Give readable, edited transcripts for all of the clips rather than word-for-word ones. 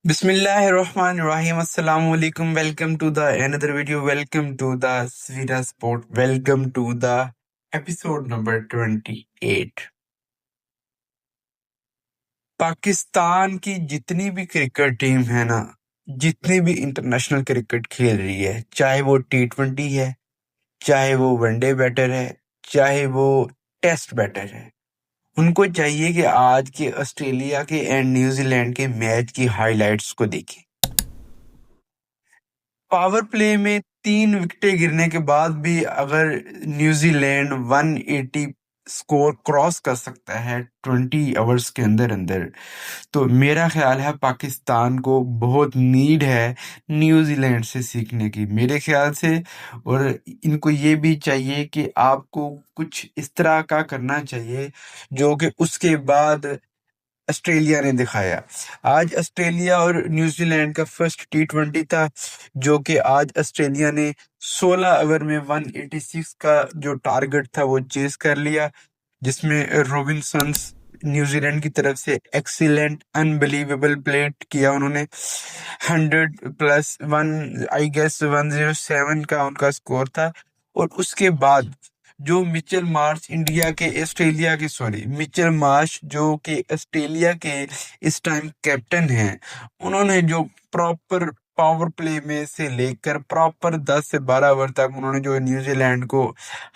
Bismillahirrahmanirrahim. Assalamu alaikum. Welcome to the another video. Welcome to the Svira Sport. Welcome to the episode number 28. Pakistan की जितनी भी cricket team है ना, जितनी भी इंटरनेशनल क्रिकेट खेल रही है, चाहे वो T20 है, चाहे वो वनडे बैटर है, चाहे वो टेस्ट बैटर है, उनको चाहिए कि आज के ऑस्ट्रेलिया के एंड न्यूजीलैंड के मैच की हाइलाइट्स को देखें। पावर प्ले में 3 विकेटें गिरने के बाद भी अगर न्यूजीलैंड 180 स्कोर क्रॉस कर सकता है 20 ओवर्स के अंदर, तो मेरा ख्याल है पाकिस्तान को बहुत नीड है न्यूजीलैंड से सीखने की, मेरे ख्याल से। और इनको ये भी चाहिए कि आपको कुछ इस तरह का करना चाहिए जो कि उसके बाद ऑस्ट्रेलिया ने दिखाया। आज ऑस्ट्रेलिया और न्यूजीलैंड का फर्स्ट T20 था, जो कि आज ऑस्ट्रेलिया ने 16 ओवर में 186 का जो टारगेट था वो चेज कर लिया, जिसमें रॉबिन्सन न्यूजीलैंड की तरफ से एक्सीलेंट अनबिलीवेबल प्ले किया उन्होंने। 100+1 आई गेस 107 का उनका स्कोर था। और उसके बाद जो मिचेल मार्श मिचेल मार्श जो कि ऑस्ट्रेलिया के इस टाइम कैप्टन हैं, उन्होंने जो प्रॉपर पावर प्ले में से लेकर प्रॉपर 10 से 12 ओवर तक उन्होंने जो न्यूजीलैंड को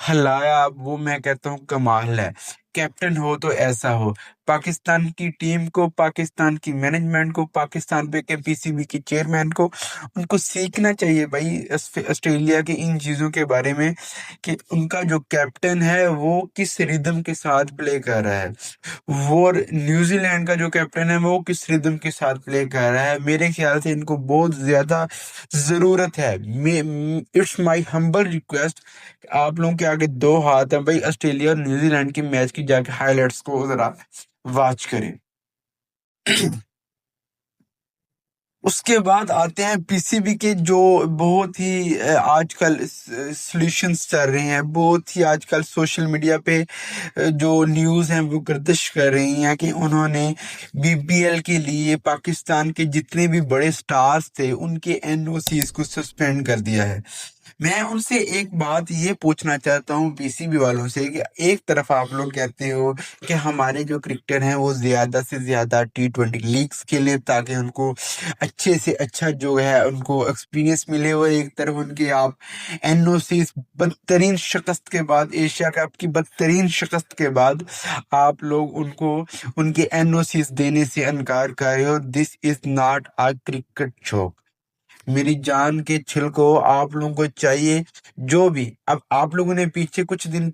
हलाया, वो मैं कहता हूँ कमाल है। कैप्टन हो तो ऐसा हो। पाकिस्तान की टीम को, पाकिस्तान की मैनेजमेंट को, पाकिस्तान पे के पीसीबी की चेयरमैन को, उनको सीखना चाहिए भाई ऑस्ट्रेलिया की इन चीजों के बारे में कि उनका जो कैप्टन है वो किस रिदम के साथ प्ले कर रहा है, वो और न्यूजीलैंड का जो कैप्टन है वो किस रिदम के साथ प्ले कर रहा है। मेरे ख्याल से इनको बहुत ज्यादा जरूरत है। इट्स माय हम्बल रिक्वेस्ट, आप लोगों के आगे दो हाथ हैं भाई, ऑस्ट्रेलिया और न्यूजीलैंड की मैच की जाके हाइलाइट्स को जरा वॉच करें। उसके बाद आते हैं पीसीबी के, जो बहुत ही आजकल सॉल्यूशंस चल रहे हैं, बहुत ही आजकल सोशल मीडिया पे जो न्यूज़ हैं वो गर्दिश कर रही हैं कि उन्होंने बीपीएल के लिए पाकिस्तान के जितने भी बड़े स्टार्स थे उनके एनओसीज को सस्पेंड कर दिया है। मैं उनसे एक बात ये पूछना चाहता हूँ पीसीबी वालों से कि एक तरफ आप लोग कहते हो कि हमारे जो क्रिकेटर हैं वो ज्यादा से ज्यादा T20 लीग्स खेलें ताकि उनको अच्छे से अच्छा जो है उनको एक्सपीरियंस मिले, और एक तरफ उनके आप एनओसी बदतरीन शिकस्त के बाद, एशिया कप की बदतरीन शिकस्त के बाद आप लोग उनको उनके एनओसी देने से इनकार कर रहे हो। This is not a cricket show. मेरी जान के छिलको, आप लोगों को चाहिए जो भी, अब आप लोगों ने पीछे कुछ दिन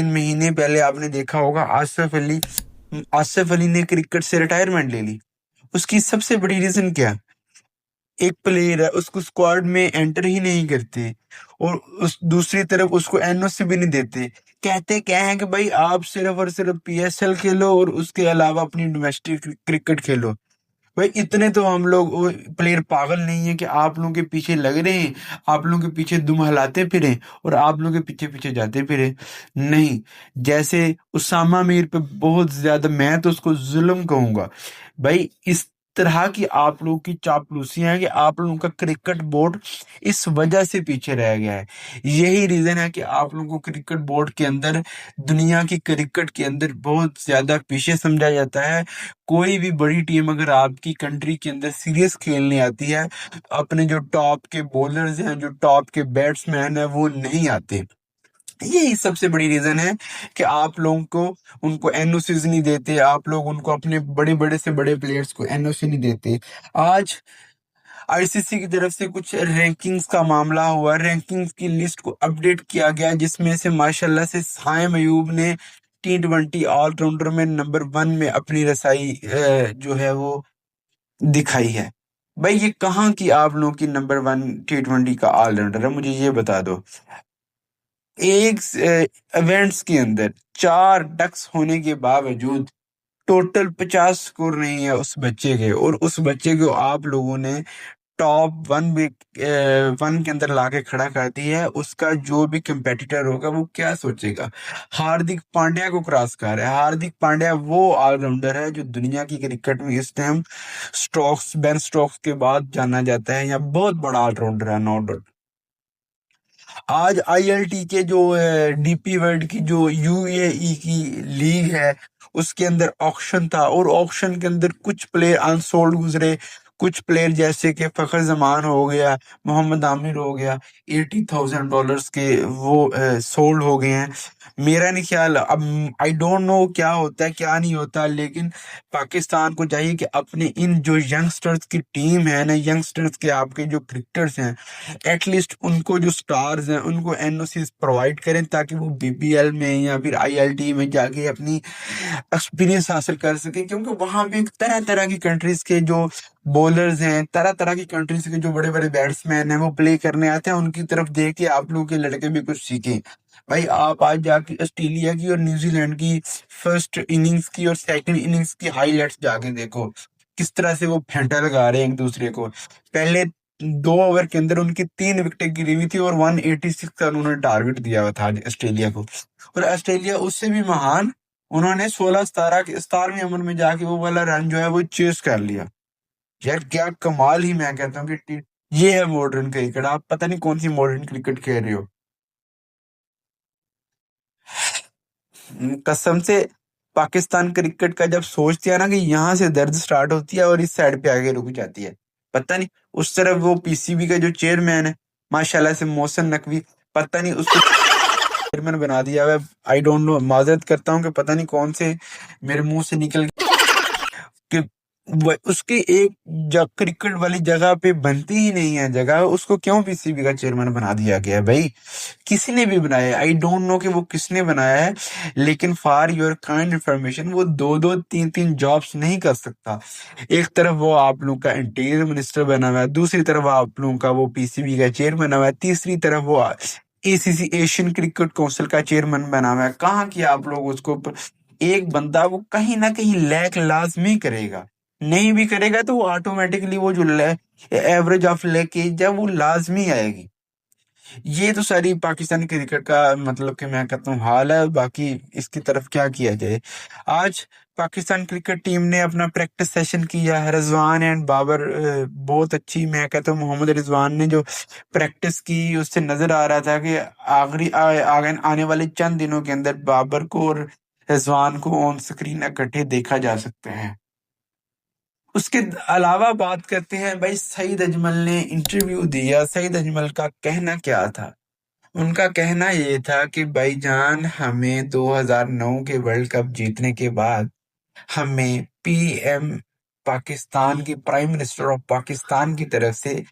महीने पहले आपने देखा होगा आसिफ अली ने क्रिकेट से रिटायरमेंट ले ली। उसकी सबसे बड़ी रीजन क्या? एक प्लेयर है, उसको स्क्वाड में एंटर ही नहीं करते, और उस दूसरी तरफ उसको एनओसी भी नहीं देते। कहते क्या है कि भाई आप सिर्फ और सिर्फ पीएसएल खेलो और उसके अलावा अपनी डोमेस्टिक क्रिकेट खेलो। भाई इतने तो हम लोग प्लेयर पागल नहीं है कि आप लोगों के पीछे लग रहे हैं, आप लोगों के पीछे दुम हिलाते फिरें और आप लोगों के पीछे पीछे जाते फिरें। नहीं, जैसे उसामा मीर पे बहुत ज्यादा, मैं तो उसको जुल्म कहूंगा भाई। इस तरह की आप लोगों की चापलूसियां हैं कि आप लोगों का क्रिकेट बोर्ड इस वजह से पीछे रह गया है। यही रीजन है कि आप लोगों को क्रिकेट बोर्ड के अंदर, दुनिया की क्रिकेट के अंदर बहुत ज्यादा पीछे समझा जाता है। कोई भी बड़ी टीम अगर आपकी कंट्री के अंदर सीरियस खेलने आती है, अपने जो टॉप के बॉलर्स हैं, जो टॉप के बैट्समैन हैं, वो नहीं आते। यही सबसे बड़ी रीजन है कि आप लोगों को उनको एनओसीज नहीं देते, आप लोग उनको अपने बड़े बड़े से बड़े प्लेयर्स को एनओसी नहीं देते। आज आईसीसी की तरफ से कुछ रैंकिंग्स का मामला हुआ, रैंकिंग्स की लिस्ट को अपडेट किया गया, जिसमें से माशाल्लाह से साइम अयूब ने T20 ऑलराउंडर में नंबर 1 में अपनी रसाई जो है वो दिखाई है। भाई ये कहाँ की आप लोगों की नंबर 1 T20 का ऑलराउंडर है, मुझे ये बता दो। एक इवेंट्स के अंदर 4 डक्स होने के बावजूद टोटल 50 स्कोर नहीं है उस बच्चे के, और उस बच्चे को आप लोगों ने टॉप वन भी वन के अंदर लाके खड़ा कर दिया है, उसका जो भी कंपेटिटर होगा वो क्या सोचेगा। हार्दिक पांड्या को क्रॉस कर रहा है। हार्दिक पांड्या वो ऑलराउंडर है जो दुनिया की क्रिकेट में इस टाइम स्टोक्स, बेन स्टोक्स के बाद जाना जाता है, या बहुत बड़ा ऑलराउंडर है, नो डाउट। आज आईएलटी के जो डीपी वर्ल्ड की जो यूएई की लीग है, उसके अंदर ऑक्शन था, और ऑक्शन के अंदर कुछ प्लेयर अनसोल्ड गुजरे। कुछ प्लेयर जैसे कि फखर जमान हो गया, मोहम्मद आमिर हो गया, $80,000 के वो सोल्ड हो गए हैं। मेरा नहीं ख्याल, अब आई डोंट नो क्या होता है क्या नहीं होता, लेकिन पाकिस्तान को चाहिए कि अपने इन जो यंगस्टर्स की टीम है ना, यंगस्टर्स के आपके जो क्रिकेटर्स हैं, एटलीस्ट उनको जो स्टार्स हैं उनको एनओसी प्रोवाइड करें, ताकि वो बीपीएल में या फिर आईएलटी में जाके अपनी एक्सपीरियंस हासिल कर सके। क्योंकि वहां पे तरह तरह की कंट्रीज के जो बॉलर्स हैं, तरह तरह की कंट्रीज के जो बड़े बड़े बैट्समैन हैं, वो प्ले करने आते हैं। उनकी तरफ देख के आप लोगों के लड़के भी कुछ सीखें। भाई आप आज जाके ऑस्ट्रेलिया की और न्यूजीलैंड की फर्स्ट इनिंग्स की और सेकंड इनिंग्स की हाईलाइट्स जाके देखो, किस तरह से वो फेंटा लगा रहे हैं एक दूसरे को। पहले 2 ओवर के अंदर उनकी 3 विकेटें गिरी हुई थी और 186 का उन्होंने टारगेट दिया हुआ था आज ऑस्ट्रेलिया को। और ऑस्ट्रेलिया उससे भी महान, उन्होंने 17 ओवर में जाके वो वाला रन जो है वो चेस कर लिया। यार क्या कमाल ही, मैं कहता हूँ कि ये है मॉडर्न क्रिकेट। आप पता नहीं कौन सी मॉडर्न क्रिकेट खेल रहे हो। कसम से, पाकिस्तान क्रिकेट का जब सोचते हैं ना कि यहाँ से दर्द स्टार्ट होती है और इस साइड पे आगे रुक जाती है। पता नहीं, उस तरफ वो पीसीबी का जो चेयरमैन है माशाल्लाह से, मोहसिन नकवी, पता नहीं उसको चेयरमैन बना दिया हुआ है। आई डोंट नो, माजरत करता हूँ कि पता नहीं कौन से मेरे मुंह से निकल कि उसकी एक क्रिकेट वाली जगह पे बनती ही नहीं है जगह, उसको क्यों पीसीबी का चेयरमैन बना दिया गया है भाई। किसी ने भी बनाया है, आई डोंट नो कि वो किसने बनाया है, लेकिन फॉर योर काइंड इंफॉर्मेशन वो दो दो तीन तीन जॉब्स नहीं कर सकता। एक तरफ वो आप लोगों का इंटीरियर मिनिस्टर बना हुआ है, दूसरी तरफ आप लोगों का वो पीसीबी का चेयरमैन बना हुआ है, तीसरी तरफ वो एसीसी एशियन क्रिकेट काउंसिल का चेयरमैन बना हुआ है। कहाँ किया आप लोग उसको। एक बंदा वो कहीं ना कहीं लैक लाजमी करेगा, नहीं भी करेगा तो वो ऑटोमेटिकली वो जो एवरेज ऑफ लेकेज है वो लाजमी आएगी। ये तो सारी पाकिस्तानी क्रिकेट का मतलब कि मैं कहता हूँ हाल है। बाकी इसकी तरफ क्या किया जाए। आज पाकिस्तान क्रिकेट टीम ने अपना प्रैक्टिस सेशन किया है। रिजवान एंड बाबर बहुत अच्छी, मैं कहता हूँ मोहम्मद रिजवान ने जो प्रैक्टिस की उससे नजर आ रहा था कि आगे आने वाले चंद दिनों के अंदर बाबर को और रिजवान को ऑन स्क्रीन इकट्ठे देखा जा सकता है। उसके अलावा बात करते हैं भाई, सईद अजमल ने इंटरव्यू दिया। सईद अजमल का कहना क्या था। उनका कहना ये था कि भाईजान, हमें 2009 के वर्ल्ड कप जीतने के बाद हमें पीएम पाकिस्तान की, प्राइम मिनिस्टर ऑफ पाकिस्तान की तरफ से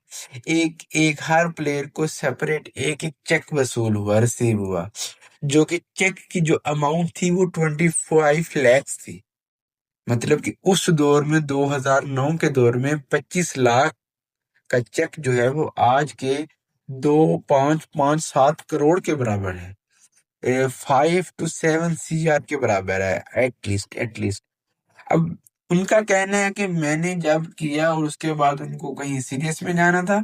एक एक हर प्लेयर को सेपरेट एक एक चेक वसूल हुआ, रिसीव हुआ, जो कि चेक की जो अमाउंट थी वो 25 लाख थी। मतलब कि उस दौर में, 2009 के दौर में 25 लाख का चेक जो है वो आज के 2 5 5 7 करोड़ के बराबर है। 5 to 7 CR के बराबर है, एटलीस्ट। अब उनका कहना है कि मैंने जब किया और उसके बाद उनको कहीं सीरियस में जाना था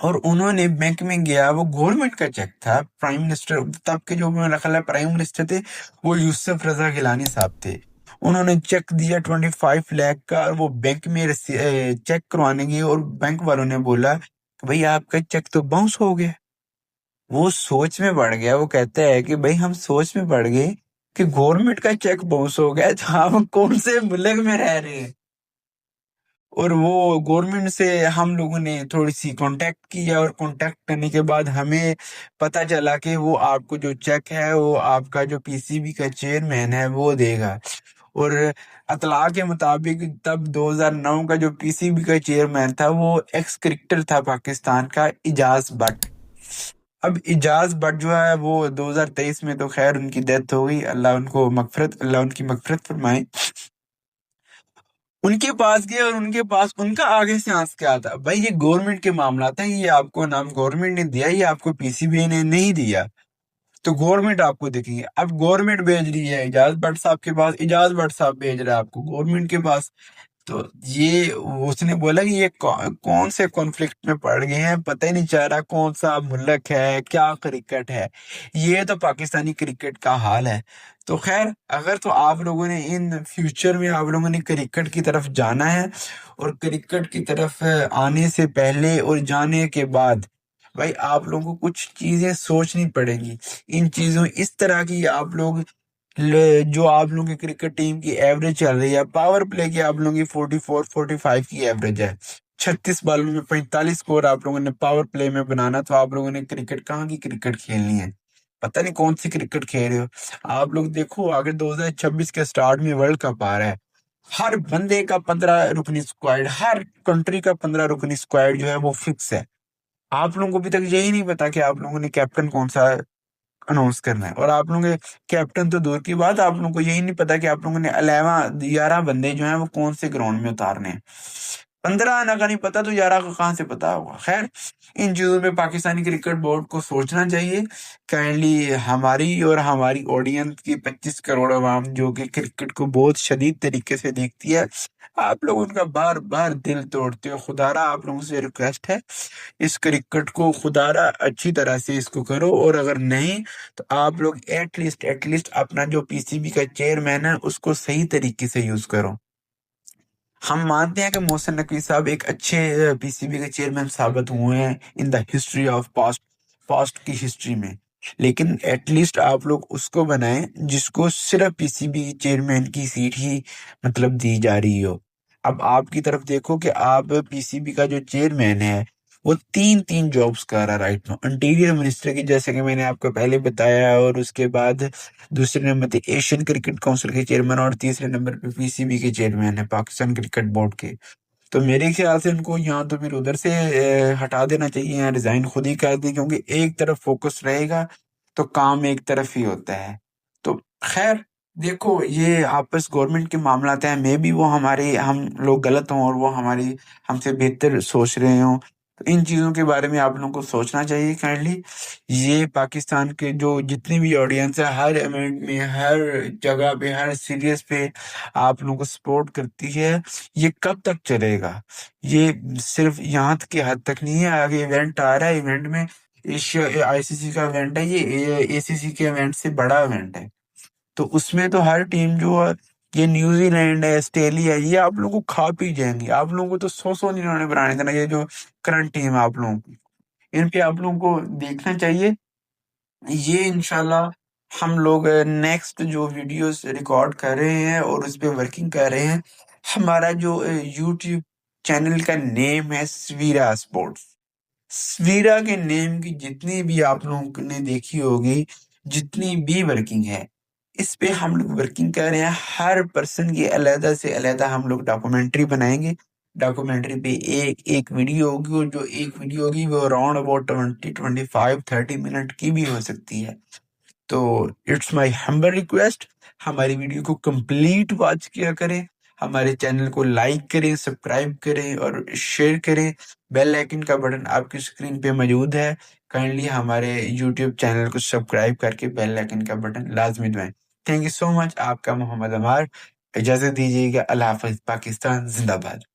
और उन्होंने बैंक में गया, वो गवर्नमेंट का चेक था। प्राइम मिनिस्टर तब के जो मेरा ख्याल है प्राइम मिनिस्टर थे वो यूसुफ रजा गिलानी साहब थे। उन्होंने चेक दिया 25 लाख का, और वो बैंक में चेक करवाने गए और बैंक वालों ने बोला कि भाई आपका चेक तो बाउंस हो गया। वो सोच में पड़ गया। वो कहता है कि भाई हम सोच में पड़ गए कि गवर्नमेंट का चेक बाउंस हो गया, तो हम कौन से मुल्क में रह रहे हैं। और वो गवर्नमेंट से हम लोगों ने थोड़ी सी कांटेक्ट किया, और कांटेक्ट करने के बाद हमें पता चला कि वो आपको जो चेक है वो आपका जो पीसीबी का चेयरमैन है वो देगा। और अतला के मुताबिक तब 2009 का जो पीसीबी का चेयरमैन था वो एक्स क्रिकेटर था पाकिस्तान का, इजाज बट। अब इजाज बट जो है वो 2023 में तो खैर उनकी डेथ हो गई, अल्लाह उनकी मगफरत फरमाए। उनके पास गए और उनके पास उनका आगे से आंस क्या था। भाई ये गवर्नमेंट के मामला था, ये आपको नाम गवर्नमेंट ने दिया, ये आपको पीसीबी ने नहीं दिया, तो गवर्नमेंट आपको देखेंगे। अब गवर्नमेंट भेज रही है इजाज भट्ट साहब के पास, इजाज भट्ट साहब भेज रहा है आपको गवर्नमेंट के पास। तो ये उसने बोला कि ये कौन से कॉन्फ्लिक्ट में पड़ गए हैं, पता ही नहीं चल रहा कौन सा मुल्क है, क्या क्रिकेट है। ये तो पाकिस्तानी क्रिकेट का हाल है। तो खैर, अगर तो आप लोगों ने इन फ्यूचर में आप लोगों ने क्रिकेट की तरफ जाना है, और क्रिकेट की तरफ आने से पहले और जाने के बाद भाई आप लोगों को कुछ चीजें सोचनी पड़ेगी। इन चीजों इस तरह की आप लोग जो आप लोगों की क्रिकेट टीम की एवरेज चल रही है, पावर प्ले की आप लोगों की 44-45 की एवरेज है। 36 बालों में 45 स्कोर आप लोगों ने पावर प्ले में बनाना, तो आप लोगों ने क्रिकेट कहाँ की क्रिकेट खेलनी है, पता नहीं कौन सी क्रिकेट खेल रहे हो। आप लोग देखो, आगे 2026 के स्टार्ट में वर्ल्ड कप आ रहा है। हर बंदे का 15 रुकनी स्क्वाड, हर कंट्री का 15 रुकनी स्क्वाड जो है वो फिक्स है। आप लोगों को अभी तक यही नहीं पता कि आप लोगों ने कैप्टन कौन सा अनाउंस करना है। और आप लोगों के कैप्टन तो दूर की बात, आप लोगों को यही नहीं पता कि आप लोगों ने 11 बंदे जो हैं वो कौन से ग्राउंड में उतारने हैं। 15 आना का नहीं पता तो 11 का कहाँ से पता होगा। खैर, इन चीजों में पाकिस्तानी क्रिकेट बोर्ड को सोचना चाहिए। काइंडली हमारी और हमारी ऑडियंस की 25 करोड़ आवाम जो कि क्रिकेट को बहुत शदीद तरीके से देखती है, आप लोग उनका बार बार दिल तोड़ते हो। खुदारा आप लोगों से रिक्वेस्ट है, इस क्रिकेट को खुदारा अच्छी तरह से इसको करो। और अगर नहीं, तो आप लोग एटलीस्ट अपना जो पीसीबी का चेयरमैन है उसको सही तरीके से यूज करो। हम मानते हैं कि मोहसिन नकवी साहब एक अच्छे पीसीबी के चेयरमैन साबित हुए हैं in the history of past, past की हिस्ट्री में। लेकिन एटलीस्ट आप लोग उसको बनाएं जिसको सिर्फ पीसीबी चेयरमैन की सीट ही मतलब दी जा रही हो। अब आपकी तरफ देखो कि आप पीसीबी का जो चेयरमैन है वो तीन तीन जॉब्स कर रहा है राइट नाउ। इंटीरियर मिनिस्टर की, जैसे कि मैंने आपको पहले बताया, और उसके बाद दूसरे नंबर पे एशियन क्रिकेट काउंसिल के चेयरमैन, और तीसरे नंबर पे पीसीबी के चेयरमैन है, पाकिस्तान क्रिकेट बोर्ड के। तो मेरे ख्याल से उनको यहाँ तो फिर उधर से हटा देना चाहिए या रिजाइन खुद ही कर दी, क्योंकि एक तरफ फोकस रहेगा तो काम एक तरफ ही होता है। तो खैर, देखो ये आपस गवर्नमेंट के मामला हैं, मे भी वो हमारे हम लोग गलत हों और वो हमारी हमसे बेहतर सोच रहे हों। तो इन चीज़ों के बारे में आप लोगों को सोचना चाहिए काइंडली। ये पाकिस्तान के जो जितनी भी ऑडियंस है, हर इवेंट में, हर जगह पे, हर सीरीज पे आप लोगों को सपोर्ट करती है। ये कब तक चलेगा? ये सिर्फ यहाँ तक की हद तक नहीं है, आगे इवेंट आ रहा है। इवेंट में एशिया आईसीसी का इवेंट है, ये एसीसी के इवेंट से बड़ा इवेंट है। तो उसमें तो हर टीम जो है, ये न्यूजीलैंड है, ऑस्ट्रेलिया है, ये आप लोगों को खा पी जाएंगी। आप लोगों को तो 100 नहीं इन्होंने बनाने देना। ये जो करंट टीम है आप लोगों की, इन पे आप लोगों को देखना चाहिए। ये इंशाल्लाह हम लोग नेक्स्ट जो वीडियोस रिकॉर्ड कर रहे हैं और उस पे वर्किंग कर रहे हैं। हमारा जो यूट्यूब चैनल का नेम है सवीरा स्पोर्ट्स। सवीरा के नेम की जितनी भी आप लोगों ने देखी होगी, जितनी भी वर्किंग है, इस पे हम लोग वर्किंग कर रहे हैं। हर पर्सन की अलग से अलग हम लोग डॉक्यूमेंट्री बनाएंगे। डॉक्यूमेंट्री पे एक एक वीडियो होगी, और जो एक वीडियो होगी वो अराउंड अबाउट 20, 25, 30 मिनट की भी हो सकती है। तो इट्स माय हम्बल रिक्वेस्ट, हमारी वीडियो को कंप्लीट वॉच किया करें, हमारे चैनल को लाइक करें, सब्सक्राइब करें और शेयर करें। बेल आइकन का बटन आपकी स्क्रीन पे मौजूद है। काइंडली हमारे यूट्यूब चैनल को सब्सक्राइब करके बेल आइकन का बटन लाजमी दबाएं। Thank you so much. आपका मोहम्मद अमार, इजाजत दीजिएगा। अल्लाह हाफिज। पाकिस्तान जिंदाबाद।